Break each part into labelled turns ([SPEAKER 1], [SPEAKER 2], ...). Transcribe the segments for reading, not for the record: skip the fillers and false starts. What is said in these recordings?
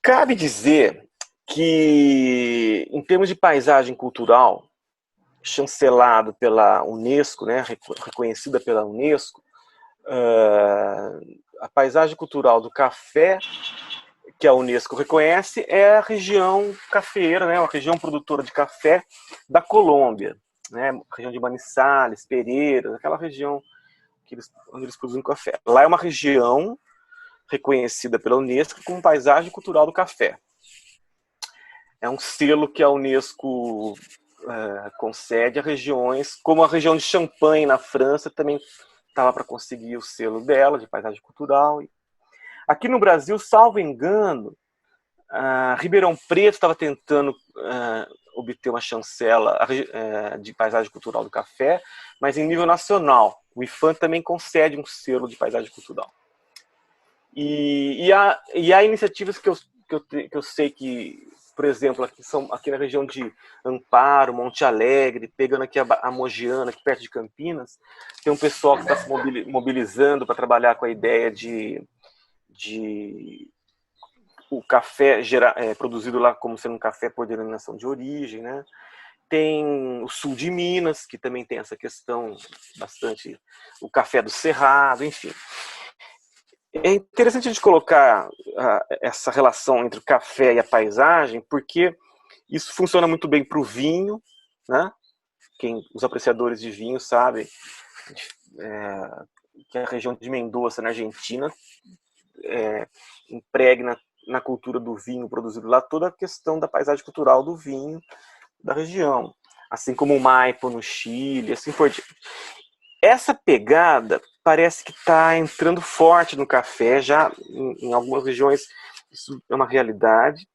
[SPEAKER 1] Cabe dizer que, em termos de paisagem cultural, chancelado pela Unesco, né, reconhecida pela Unesco, a paisagem cultural do café que a Unesco reconhece é a região cafeeira, né, a região produtora de café da Colômbia, né, a região de Manizales, Pereira, aquela região onde eles produzem café. Lá é uma região reconhecida pela Unesco como paisagem cultural do café. É um selo que a Unesco concede a regiões, como a região de Champagne, na França, também estava para conseguir o selo dela, de paisagem cultural. Aqui no Brasil, salvo engano, Ribeirão Preto estava tentando obter uma chancela de paisagem cultural do café, mas em nível nacional. O IPHAN também concede um selo de paisagem cultural. E há iniciativas que eu sei que, por exemplo, aqui na região de Amparo, Monte Alegre, pegando aqui a Mogiana, aqui perto de Campinas, tem um pessoal que está se mobilizando para trabalhar com a ideia de o café produzido lá como sendo um café por denominação de origem, né? Tem o sul de Minas, que também tem essa questão bastante, o café do Cerrado, enfim. É interessante a gente colocar essa relação entre o café e a paisagem, porque isso funciona muito bem para o vinho, né? Os apreciadores de vinho sabem que a região de Mendoza, na Argentina, impregna na cultura do vinho produzido lá toda a questão da paisagem cultural do vinho da região, assim como o Maipo no Chile, assim por diante. Essa pegada parece que está entrando forte no café, já em algumas regiões isso é uma realidade.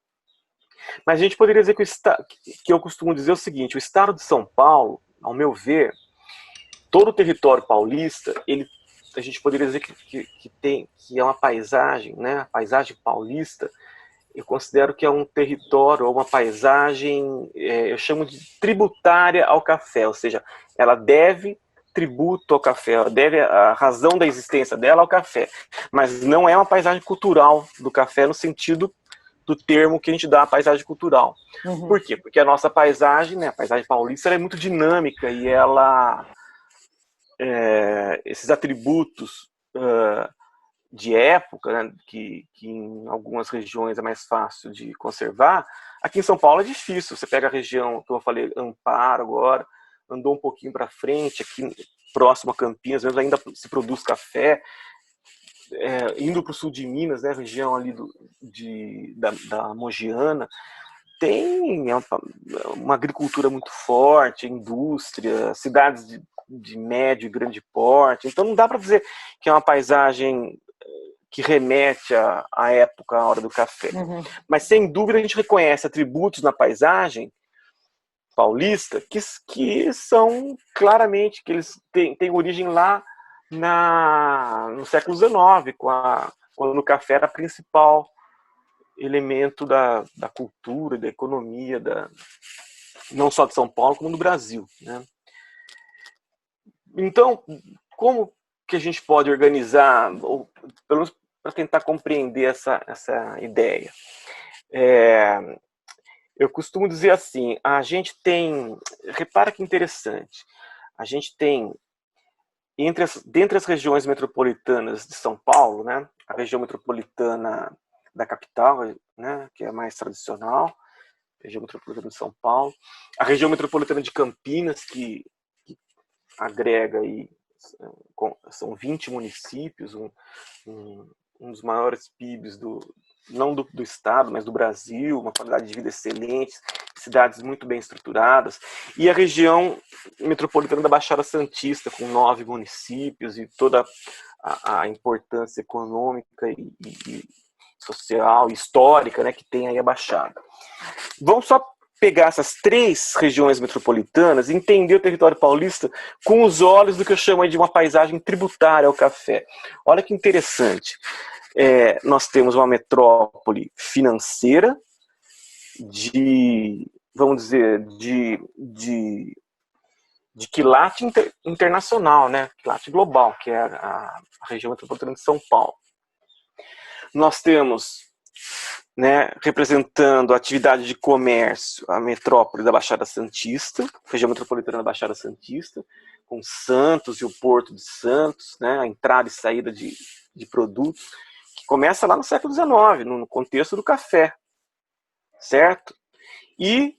[SPEAKER 1] Mas a gente poderia dizer que eu costumo dizer o seguinte: o estado de São Paulo, ao meu ver, todo o território paulista, a gente poderia dizer que é uma paisagem, né? A paisagem paulista, eu considero que é um território ou uma paisagem, eu chamo de tributária ao café, ou seja, ela deve tributo ao café, ela deve a razão da existência dela ao café, mas não é uma paisagem cultural do café no sentido do termo que a gente dá à paisagem cultural.
[SPEAKER 2] Uhum.
[SPEAKER 1] Por quê? Porque a nossa paisagem, né, a paisagem paulista, ela é muito dinâmica e ela, esses atributos de época, né, que em algumas regiões é mais fácil de conservar, aqui em São Paulo é difícil. Você pega a região, que eu falei, Amparo agora, andou um pouquinho para frente, aqui próximo a Campinas, mesmo ainda se produz café, indo para o sul de Minas, né, região ali da Mogiana, tem uma agricultura muito forte, indústria, cidades de médio e grande porte. Então não dá para dizer que é uma paisagem que remete à época, à hora do café.
[SPEAKER 2] Uhum.
[SPEAKER 1] Mas sem dúvida a gente reconhece atributos na paisagem paulista que são claramente, que eles têm origem lá no século XIX, quando o café era o principal elemento da cultura, da economia, não só de São Paulo, como do Brasil, né? Então, como que a gente pode organizar, ou pelo menos para tentar compreender essa ideia? Eu costumo dizer assim, a gente tem, repara que interessante, a gente tem, dentre as regiões metropolitanas de São Paulo, né, a região metropolitana da capital, né, que é a mais tradicional, a região metropolitana de São Paulo, a região metropolitana de Campinas, que agrega aí, são 20 municípios, um dos maiores PIBs não do estado, mas do Brasil, uma qualidade de vida excelente, cidades muito bem estruturadas, e a região metropolitana da Baixada Santista, com 9 municípios e toda a importância econômica e social, histórica, né, que tem aí a Baixada. Vamos só pegar essas 3 regiões metropolitanas e entender o território paulista com os olhos do que eu chamo de uma paisagem tributária ao café. Olha que interessante. Nós temos uma metrópole financeira vamos dizer, de quilate internacional, né? Quilate global, que é a região metropolitana de São Paulo. Nós temos né, representando a atividade de comércio, a metrópole da Baixada Santista, região metropolitana da Baixada Santista, com Santos e o Porto de Santos, né, a entrada e saída de produtos, que começa lá no século XIX, no contexto do café, certo? E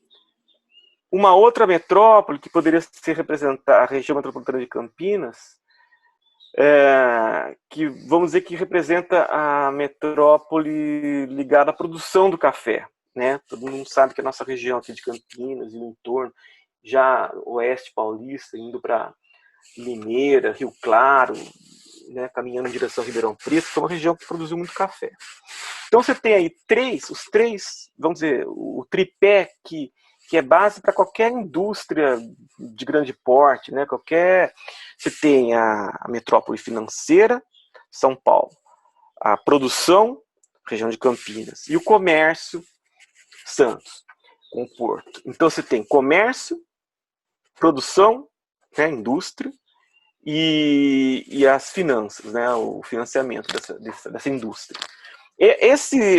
[SPEAKER 1] uma outra metrópole que poderia ser representar a região metropolitana de Campinas, que vamos dizer que representa a metrópole ligada à produção do café, né? Todo mundo sabe que a nossa região aqui de Campinas e o entorno, já oeste paulista, indo para Limeira, Rio Claro, né, caminhando em direção a Ribeirão Preto, que é uma região que produziu muito café. Então você tem aí os três, vamos dizer, o tripé que é base para qualquer indústria de grande porte, né? Você tem a metrópole financeira, São Paulo, a produção, região de Campinas, e o comércio, Santos, com o Porto. Então você tem comércio, produção, né, indústria, e as finanças, né, o financiamento dessa indústria.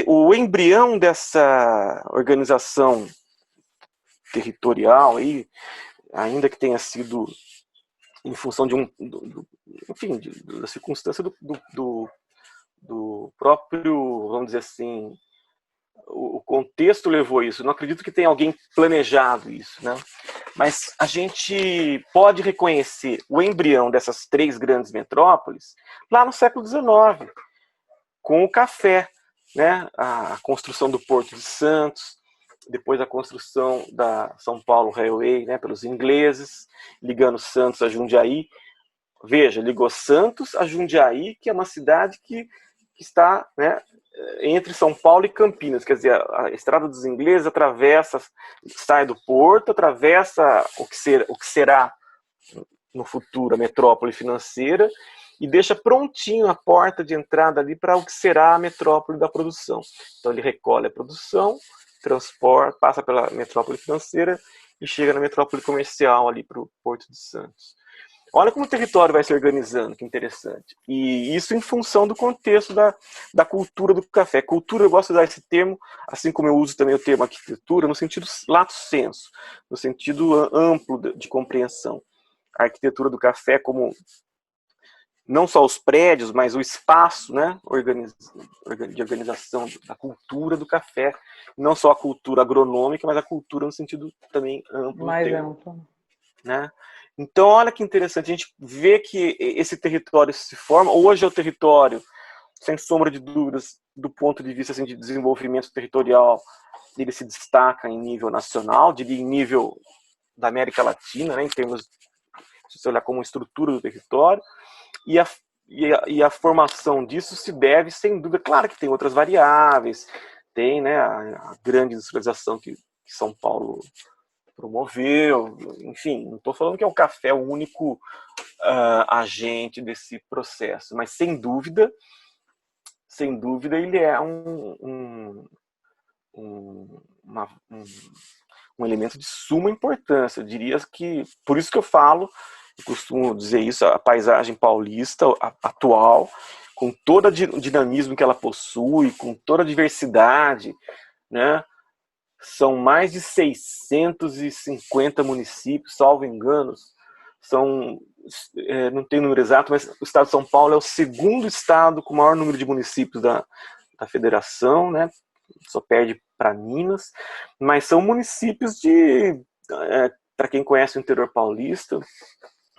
[SPEAKER 1] O embrião dessa organização territorial, aí, ainda que tenha sido em função de enfim, da circunstância do próprio, vamos dizer assim, o contexto levou isso. Não acredito que tenha alguém planejado isso, né? Mas a gente pode reconhecer o embrião dessas três grandes metrópoles lá no século XIX, com o café, né? A construção do Porto de Santos, depois a construção da São Paulo Railway, né, pelos ingleses, ligando Santos a Jundiaí. Veja, ligou Santos a Jundiaí, que é uma cidade que está, né, entre São Paulo e Campinas. Quer dizer, a Estrada dos Ingleses atravessa, sai do porto, atravessa o que será no futuro a metrópole financeira e deixa prontinho a porta de entrada ali para o que será a metrópole da produção. Então ele recolhe a produção, transporta, passa pela metrópole financeira e chega na metrópole comercial ali para o Porto de Santos. Olha como o território vai se organizando, que interessante. E isso em função do contexto da cultura do café. Cultura, eu gosto de usar esse termo, assim como eu uso também o termo arquitetura, no sentido lato sensu, no sentido amplo de compreensão. A arquitetura do café como não só os prédios, mas o espaço, né, de organização da cultura do café. Não só a cultura agronômica, mas a cultura no sentido também amplo do termo. Amplo. Né? Então, olha que interessante, a gente vê que esse território se forma. Hoje é o território, sem sombra de dúvidas, do ponto de vista assim, de desenvolvimento territorial, ele se destaca em nível nacional, diria em nível da América Latina, né, em termos, se você olhar como estrutura do território, e a formação disso se deve, sem dúvida, claro que tem outras variáveis, tem, né, a grande industrialização que São Paulo promoveu, enfim, não estou falando que é o café o único agente desse processo, mas sem dúvida ele é um elemento de suma importância. Eu diria que, por isso que eu costumo dizer isso, a paisagem paulista atual, com todo o dinamismo que ela possui, com toda a diversidade, né? São mais de 650 municípios, salvo engano. Não tenho número exato, mas o estado de São Paulo é o segundo estado com o maior número de municípios da federação, né? Só perde para Minas, mas são municípios para quem conhece o interior paulista,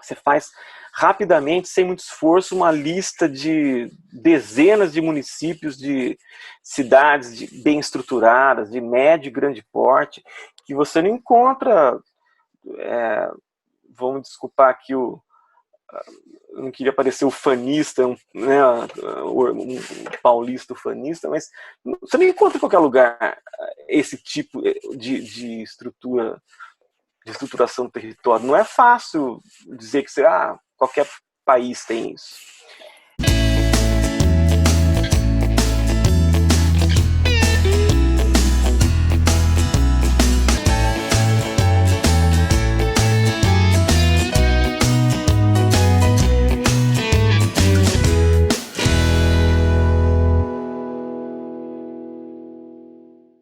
[SPEAKER 1] você faz rapidamente, sem muito esforço, uma lista de dezenas de municípios, de cidades bem estruturadas, de médio e grande porte, que você não encontra, vamos desculpar aqui eu não queria parecer ufanista, né, um paulista ufanista, mas você não encontra em qualquer lugar esse tipo de estrutura, de estruturação do território. Não é fácil dizer que qualquer país tem isso.